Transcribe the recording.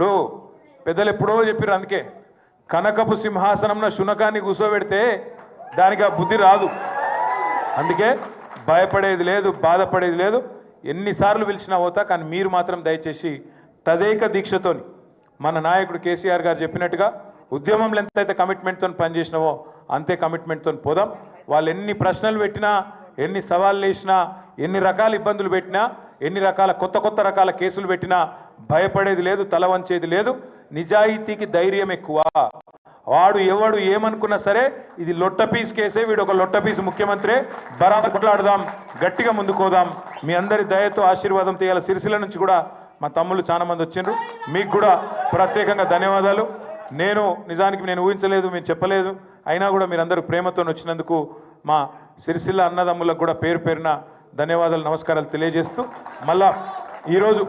ఇప్పుడు పెద్దలు ఎప్పుడో చెప్పారు, అందుకే కనకపు సింహాసనంలో శునకాన్ని కూర్చోబెడితే దానికి ఆ బుద్ధి రాదు. అందుకే భయపడేది లేదు, బాధపడేది లేదు. ఎన్నిసార్లు పిలిచినా పోతా, కానీ మీరు మాత్రం దయచేసి తదేక దీక్షతోని మన నాయకుడు కేసీఆర్ గారు చెప్పినట్టుగా ఉద్యమంలో ఎంతైతే కమిట్మెంట్తో పనిచేసినావో అంతే కమిట్మెంట్తో పోదాం. వాళ్ళు ఎన్ని ప్రశ్నలు పెట్టినా, ఎన్ని సవాళ్ళు వేసినా, ఎన్ని రకాల ఇబ్బందులు పెట్టినా, ఎన్ని రకాల కొత్త రకాల కేసులు పెట్టినా భయపడేది లేదు, తల వంచేది లేదు. నిజాయితీకి ధైర్యం ఎక్కువ. వాడు ఎవడు ఏమనుకున్నా సరే ఇది లొట్టపీస్ కేసే, వీడు ఒక లొట్టపీస్ ముఖ్యమంత్రి, బరాబర్ కొట్లాడదాం, గట్టిగా ముందుకోదాం. మీ అందరి దయతో ఆశీర్వాదం తీయాల. సిరిసిల్ల నుంచి కూడా మా తమ్ముళ్ళు చాలా మంది వచ్చిండ్రు, మీకు కూడా ప్రత్యేకంగా ధన్యవాదాలు. నిజానికి నేను ఊహించలేదు, మీరు చెప్పలేదు, అయినా కూడా మీరందరూ ప్రేమతో వచ్చినందుకు మా సిరిసిల్ల అన్నదమ్ములకు కూడా పేరు పేరున ధన్యవాదాలు, నమస్కారాలు తెలియజేస్తూ మళ్ళా ఈరోజు